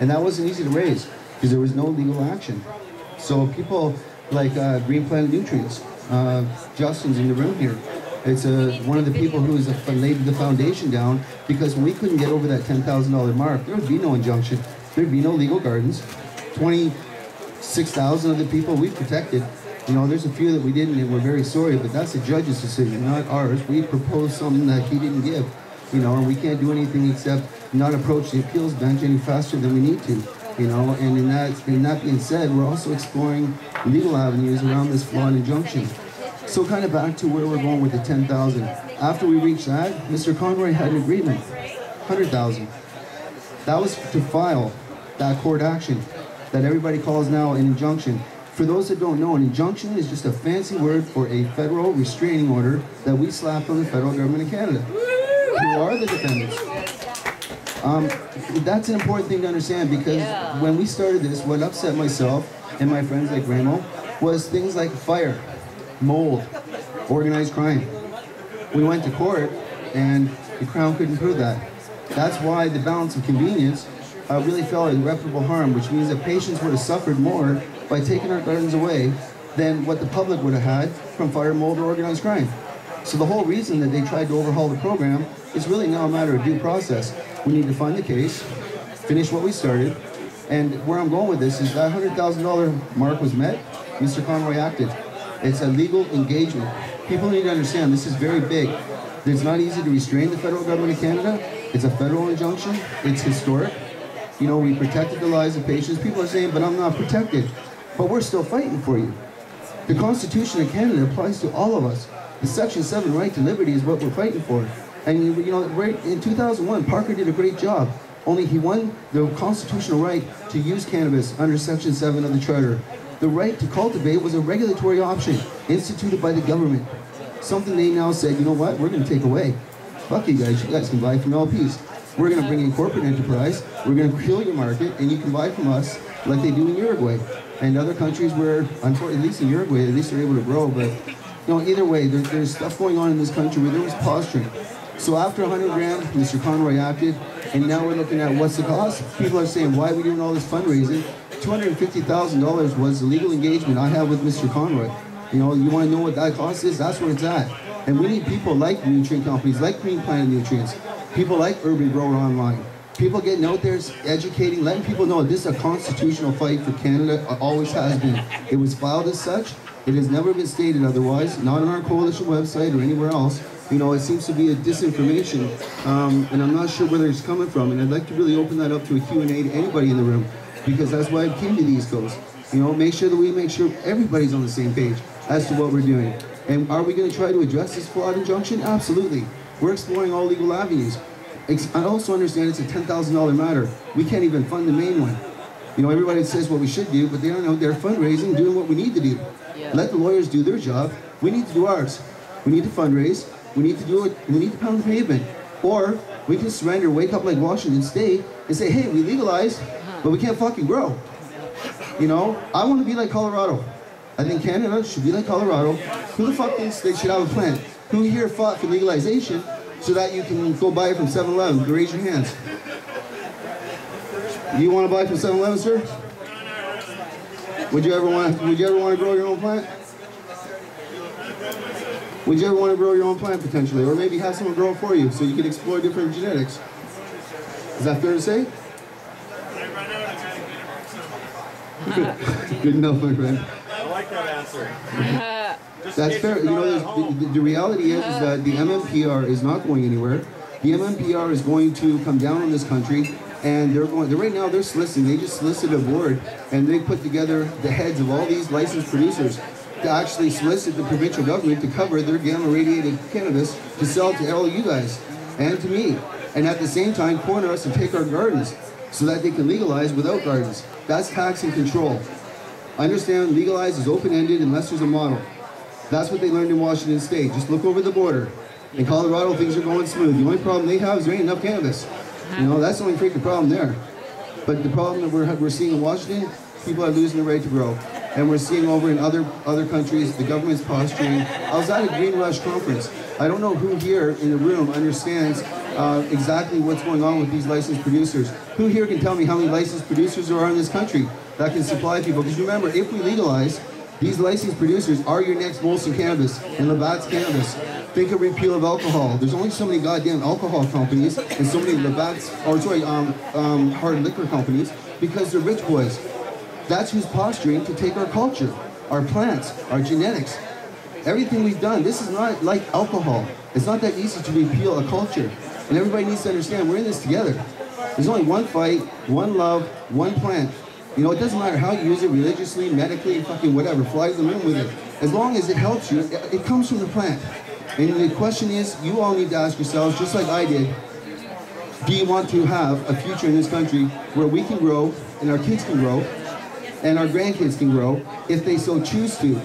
And that wasn't easy to raise because there was no legal action. So people like Green Planet Nutrients, Justin's in the room here. It's one of the people who has laid the foundation down, because when we couldn't get over that $10,000 mark, there would be no injunction. There'd be no legal gardens. 26,000 of the people we protected. You know, there's a few that we didn't, and we're very sorry, but that's the judge's decision, not ours. We proposed something that he didn't give, you know, and we can't do anything except not approach the appeals bench any faster than we need to, you know. And in that being said, we're also exploring legal avenues around this flawed injunction. So kind of back to where we're going with the 10,000. After we reached that, Mr. Conroy had an agreement, 100,000. That was to file that court action that everybody calls now an injunction. For those that don't know, an injunction is just a fancy word for a federal restraining order that we slapped on the federal government of Canada, who are the defendants. That's an important thing to understand, because when we started this, what upset myself and my friends like Ramo was things like fire, mold, organized crime. We went to court and the Crown couldn't prove that. That's why the balance of convenience really fell irreparable harm, which means that patients would have suffered more by taking our gardens away than what the public would have had from fire, mold, or organized crime. So the whole reason that they tried to overhaul the program is really now a matter of due process. We need to find the case, finish what we started, and where I'm going with this is that $100,000 mark was met, Mr. Conroy acted. It's a legal engagement. People need to understand this is very big. It's not easy to restrain the federal government of Canada. It's a federal injunction. It's historic. You know, we protected the lives of patients. People are saying, but I'm not protected. But we're still fighting for you. The Constitution of Canada applies to all of us. The Section 7 right to liberty is what we're fighting for. And you know, right in 2001, Parker did a great job. Only he won the constitutional right to use cannabis under Section 7 of the Charter. The right to cultivate was a regulatory option instituted by the government. Something they now said, you know what, we're going to take away. Fuck you guys can buy from LPs. We're going to bring in corporate enterprise, we're going to kill your market, and you can buy from us like they do in Uruguay. And other countries where, unfortunately, at least in Uruguay, at least they're able to grow, but you know, either way, there's stuff going on in this country where there was posturing. So after 100 grand, Mr. Conroy acted, and now we're looking at what's the cost. People are saying, why are we doing all this fundraising? $250,000 was the legal engagement I had with Mr. Conroy. You know, you want to know what that cost is? That's where it's at. And we need people like nutrient companies, like Green Planet Nutrients, people like Urban Grower Online, people getting out there, educating, letting people know this is a constitutional fight for Canada, always has been. It was filed as such. It has never been stated otherwise, not on our coalition website or anywhere else. You know, it seems to be a disinformation, and I'm not sure where it's coming from, and I'd like to really open that up to a Q&A to anybody in the room, because that's why I came to the East Coast. You know, make sure that we make sure everybody's on the same page as to what we're doing. And are we going to try to address this flawed injunction? Absolutely. We're exploring all legal avenues. I also understand it's a $10,000 matter. We can't even fund the main one. You know, everybody says what we should do, but they don't know they're fundraising, doing what we need to do. Yeah. Let the lawyers do their job. We need to do ours. We need to fundraise. We need to do it. We need to pound the pavement. Or we can surrender, wake up like Washington State, and say, hey, we legalized, but we can't fucking grow. You know, I want to be like Colorado. I think Canada should be like Colorado. Who the fuck thinks they should have a plant? Who here fought for legalization so that you can go buy it from 7-Eleven? Raise your hands. You want to buy from 7-Eleven, sir? Would you ever want to grow your own plant? Would you ever want to grow your own plant potentially? Or maybe have someone grow it for you so you can explore different genetics? Is that fair to say? Good enough, my friend. I like that answer. That's fair. You know, the reality is that the MMPR is not going anywhere. The MMPR is going to come down on this country, and right now they're soliciting. They just solicited a board, and they put together the heads of all these licensed producers to actually solicit the provincial government to cover their gamma-radiated cannabis to sell to all you guys and to me, and at the same time corner us and take our gardens so that they can legalize without gardens. That's tax and control. I understand legalize is open-ended unless there's a model. That's what they learned in Washington State. Just look over the border. In Colorado, things are going smooth. The only problem they have is there ain't enough cannabis. You know, that's the only freaking problem there. But the problem that we're seeing in Washington, people are losing the right to grow. And we're seeing over in other countries, the government's posturing. I was at a Green Rush conference. I don't know who here in the room understands exactly what's going on with these licensed producers. Who here can tell me how many licensed producers there are in this country that can supply people? Because remember, if we legalize, these licensed producers are your next Molson Cannabis and Labatt's Cannabis. Think of repeal of alcohol. There's only so many goddamn alcohol companies and so many Labatt's, or sorry, hard liquor companies, because they're rich boys. That's who's posturing to take our culture, our plants, our genetics, everything we've done. This is not like alcohol. It's not that easy to repeal a culture. And everybody needs to understand we're in this together. There's only one fight, one love, one plant. You know, it doesn't matter how you use it religiously, medically, fucking whatever, fly to the moon with it. As long as it helps you, it comes from the plant. And the question is, you all need to ask yourselves, just like I did, do you want to have a future in this country where we can grow, and our kids can grow, and our grandkids can grow, if they so choose to,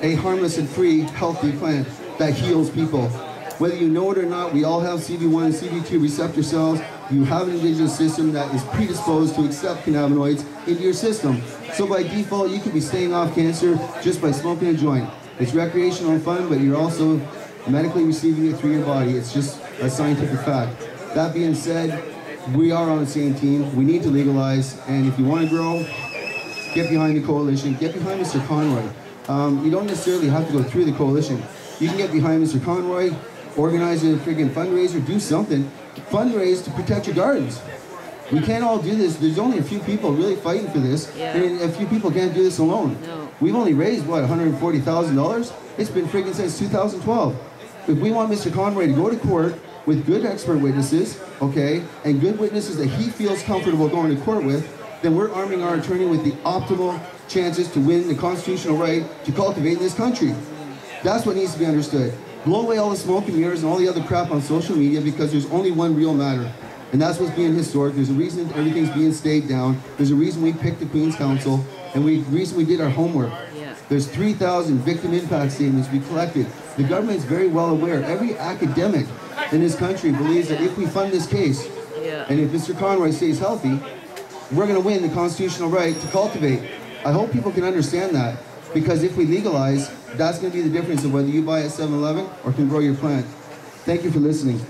a harmless and free, healthy plant that heals people? Whether you know it or not, we all have CV1 and CV2 receptor cells. You have an indigenous system that is predisposed to accept cannabinoids into your system. So by default, you could be staying off cancer just by smoking a joint. It's recreational and fun, but you're also medically receiving it through your body. It's just a scientific fact. That being said, we are on the same team. We need to legalize, and if you want to grow, get behind the coalition. Get behind Mr. Conroy. You don't necessarily have to go through the coalition. You can get behind Mr. Conroy, organize a friggin' fundraiser, do something. Fundraise to protect your gardens. We can't all do this. There's only a few people really fighting for this, and a few people can't do this alone. No. We've only raised, what, $140,000? It's been friggin' since 2012. If we want Mr. Conroy to go to court with good expert witnesses, okay, and good witnesses that he feels comfortable going to court with, then we're arming our attorney with the optimal chances to win the constitutional right to cultivate in this country. That's what needs to be understood. Blow away all the smoke and mirrors and all the other crap on social media, because there's only one real matter. And that's what's being historic. There's a reason everything's being stayed down. There's a reason we picked the Queen's Council, and the reason we did our homework. There's 3,000 victim impact statements we collected. The government's very well aware. Every academic in this country believes that if we fund this case, and if Mr. Conroy stays healthy, we're going to win the constitutional right to cultivate. I hope people can understand that, because if we legalize, that's going to be the difference of whether you buy at 7-Eleven or can grow your plant. Thank you for listening.